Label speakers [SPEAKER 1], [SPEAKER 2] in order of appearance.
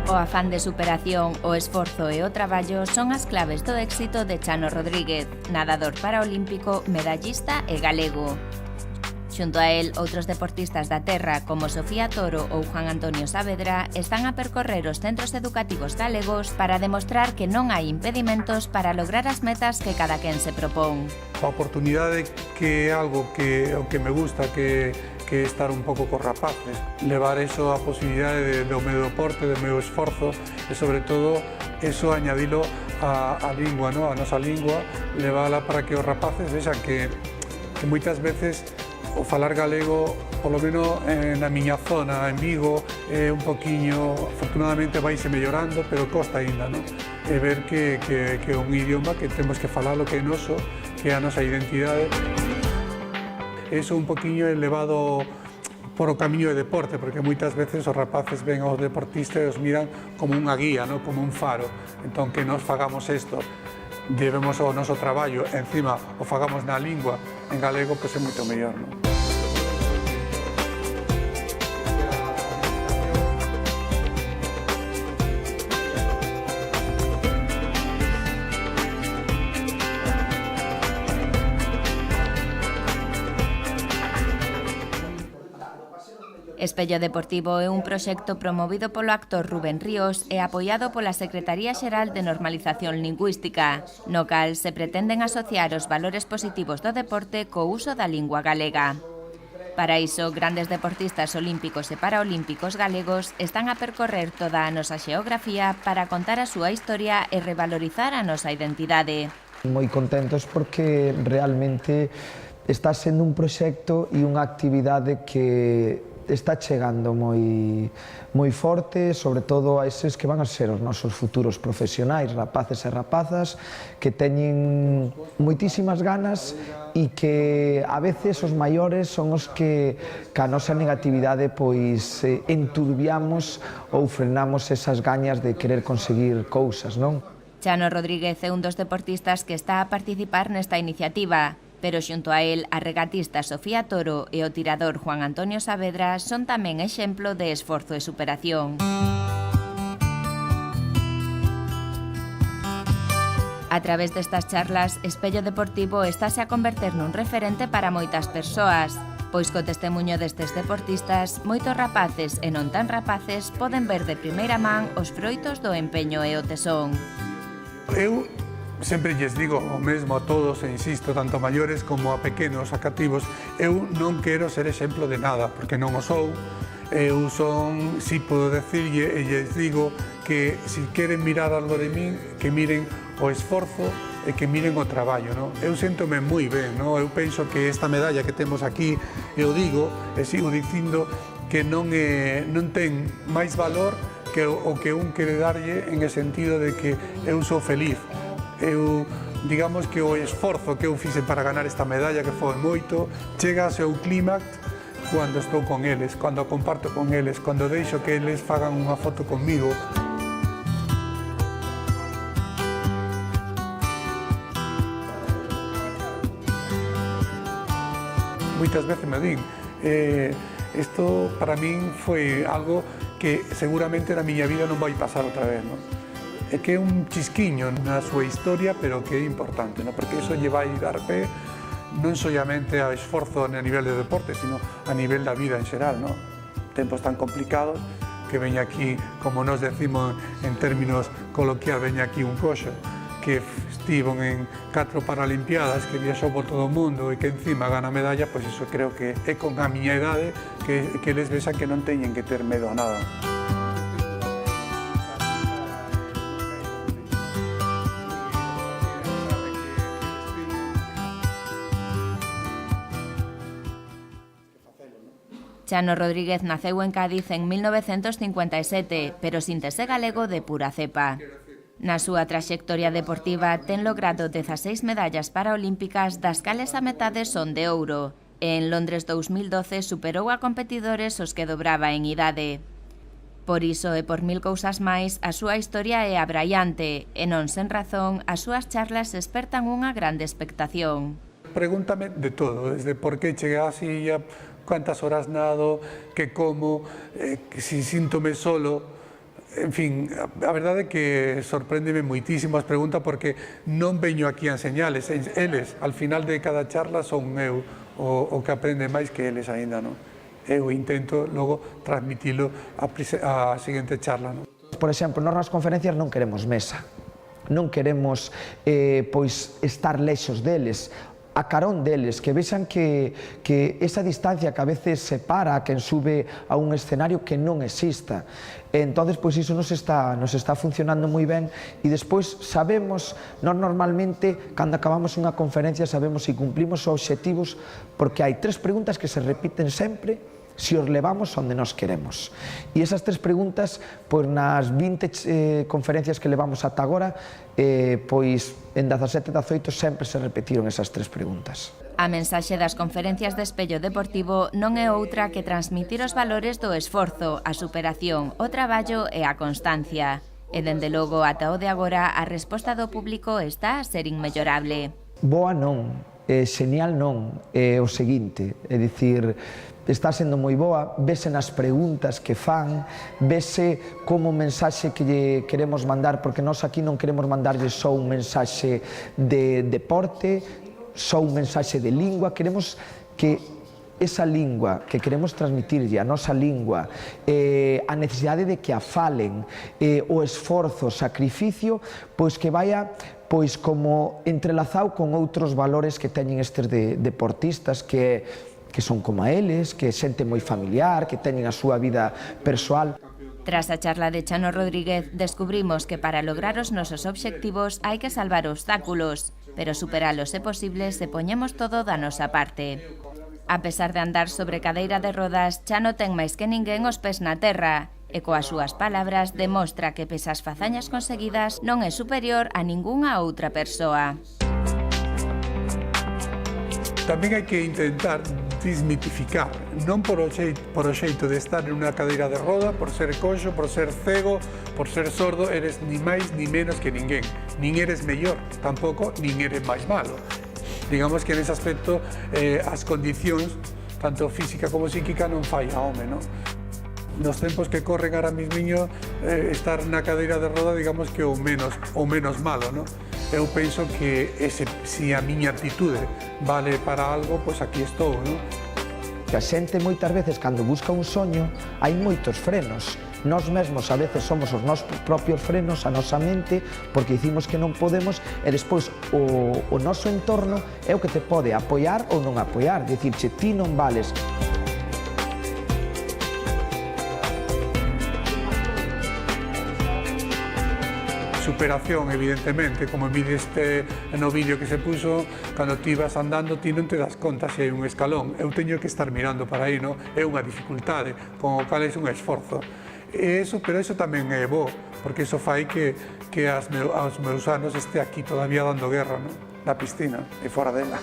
[SPEAKER 1] O afán de superación, o esforzo e o traballo son as claves do éxito de Chano Rodríguez, nadador paraolímpico, medallista e galego. Xunto a él, outros deportistas da terra, como Sofía Toro ou Juan Antonio Saavedra, están a percorrer os centros educativos galegos para demostrar que non hai impedimentos para lograr as metas que cada quen se propón.
[SPEAKER 2] A oportunidade que é algo que me gusta, que estar un pouco cos rapaces, levar eso a posibilidade do meu deporte, do meu esforzo e, sobre todo, eso añadilo a lingua, ¿no? A nosa lingua, levala para que os rapaces vexan que moitas veces o falar galego, polo menos na miña zona, en Vigo, un poquinho, afortunadamente vaise mellorando, pero costa aínda, non? E ver que é un idioma que temos que falar o que é noso, que é a nosa identidade. Eso un poquinho elevado por o camiño de deporte, porque moitas veces os rapaces ven aos deportistas e os miran como unha guía, non? Como un faro. Entón, que nos fagamos isto, debemos o noso traballo, encima o fagamos na lingua, en galego, pois é moito mellor, non?
[SPEAKER 1] Espello Deportivo é un proxecto promovido polo actor Rubén Ríos e apoiado pola Secretaría Xeral de Normalización Lingüística, no cal se pretenden asociar os valores positivos do deporte co uso da lingua galega. Para iso, grandes deportistas olímpicos e paraolímpicos galegos están a percorrer toda a nosa xeografía para contar a súa historia e revalorizar a nosa identidade.
[SPEAKER 3] Moi contentos porque realmente está sendo un proxecto e unha actividade que está chegando moi forte, sobre todo a eses que van a ser os nosos futuros profesionais, rapaces e rapazas, que teñen moitísimas ganas e que a veces os maiores son os que ca nosa negatividade pois enturbiamos ou frenamos esas gañas de querer conseguir cousas, non?
[SPEAKER 1] Chano Rodríguez é un dos deportistas que está a participar nesta iniciativa, pero xunto a él, a regatista Sofía Toro e o tirador Juan Antonio Saavedra son tamén exemplo de esforzo e superación. A través destas charlas, Espello Deportivo estáse a converter nun referente para moitas persoas, pois co testemuño destes deportistas, moitos rapaces e non tan rapaces poden ver de primeira man os froitos do empeño e o tesón.
[SPEAKER 2] Eu sempre lles digo o mesmo a todos, e insisto, tanto a maiores como a pequenos, a cativos, eu non quero ser exemplo de nada, porque non o sou. Eu son, si podo decirlle, e lles digo que se queren mirar algo de min, que miren o esforzo e que miren o traballo, non? Eu séntome moi ben, non? Eu penso que esta medalla que temos aquí, eu digo e sigo dicindo que non ten máis valor que o que un quere darlle en el sentido de que eu sou feliz. Eu, digamos que o esforzo que eu fixe para ganar esta medalla, que foi moito, chega ao seu clímax cando estou con eles, cando comparto con eles, cando deixo que eles fagan unha foto conmigo. Moitas veces me din, isto para min foi algo que seguramente na miña vida non vai pasar outra vez, non? É que é un chisquiño na súa historia, pero que é importante, ¿no? Porque iso lle vai dar pé non solamente ao esforzo a nivel de deporte, sino a nivel da vida en xeral, ¿no? Tempos tan complicados que veña aquí, como nos decimos en términos coloquial, veña aquí un coxo que estivo en 4 Paralimpiadas, que viaxou por todo o mundo e que encima gana medalla, pois iso creo que é con a miña idade que eles vexan que non teñen que ter medo a nada.
[SPEAKER 1] Chano Rodríguez naceu en Cádiz en 1957, pero síntese galego de pura cepa. Na súa traxectoria deportiva ten logrado 16 medallas paraolímpicas, das cales a metade son de ouro, e en Londres 2012 superou a competidores os que dobraba en idade. Por iso e por mil cousas máis, a súa historia é abraiante, e non sen razón, as súas charlas despertan unha grande expectación.
[SPEAKER 2] Pregúntame de todo, desde por que cheguei á silla, cuántas horas nado, que como, si síntome solo. En fin, a verdade é que sorpréndeme moitísimo as preguntas porque non veño aquí a enseñales, eles, al final de cada charla son eu o que aprende máis que eles aínda, non? Eu intento logo transmitilo a seguinte charla, non?
[SPEAKER 3] Por exemplo, nós nas conferencias non queremos mesa, non queremos pois estar lexos deles, a carón deles, que vexan que esa distancia que a veces separa a quen sube a un escenario que non exista. Entonces, pois iso nos está funcionando moi ben e despois sabemos, nós normalmente, cando acabamos unha conferencia, sabemos se cumplimos os obxectivos porque hai 3 preguntas que se repiten sempre se os levamos onde nos queremos. E esas 3 preguntas, pois nas 20 conferencias que levamos ata agora, pois en 17 e 18 sempre se repetiron esas 3 preguntas.
[SPEAKER 1] A mensaxe das conferencias de Espello Deportivo non é outra que transmitir os valores do esforzo, a superación, o traballo e a constancia. E dende logo ata o de agora a resposta do público está a ser inmellorable.
[SPEAKER 3] Boa non, xenial non, é o seguinte, é dicir, está sendo moi boa, vese nas preguntas que fan, vese como mensaxe que lle queremos mandar, porque nós aquí non queremos mandarlle só un mensaxe de deporte, só un mensaxe de lingua, queremos que esa lingua que queremos transmitirlle, a nosa lingua, a necesidade de que a falen, o esforzo, o sacrificio, pois que vaya pois como entrelazado con outros valores que teñen estes deportistas que son como a eles, que xente moi familiar, que teñen a súa vida persoal.
[SPEAKER 1] Tras a charla de Chano Rodríguez, descubrimos que para lograr os nosos obxectivos hai que salvar obstáculos, pero superalos é posible se poñemos todo da nosa parte. A pesar de andar sobre cadeira de rodas, Chano ten máis que ninguén os pés na terra, e coas súas palabras demostra que pese ás fazañas conseguidas non é superior a ningunha outra persoa.
[SPEAKER 2] Tamén hai que intentar desmitificar, non por o xeito de estar en unha cadeira de roda, por ser coxo, por ser cego, por ser sordo, eres ni máis ni menos que ninguén. Nin eres mellor, tampouco, nin eres máis malo. Digamos que nese aspecto as condicións, tanto física como psíquica, non fai a home, non? Nos tempos que corren ahora mismiño, estar na cadeira de roda, digamos que o menos malo, non? Eu penso que se a miña actitude vale para algo, pois aquí estou, non?
[SPEAKER 3] A xente moitas veces, cando busca un soño, hai moitos frenos. Nós mesmos a veces somos os nosos propios frenos, a nosa mente, porque dicimos que non podemos, e despois o noso entorno é o que te pode apoiar ou non apoiar, dicirche, ti non vales.
[SPEAKER 2] Superación, evidentemente, como videste no vídeo que se puso, cando ti vas andando, ti non te das conta se hai un escalón. Eu teño que estar mirando para aí, non? É unha dificultade, con o cal é un esforzo. Pero eso tamén é bo, porque eso fai que aos meus anos este aquí todavía dando guerra, non? Na piscina e fora dela.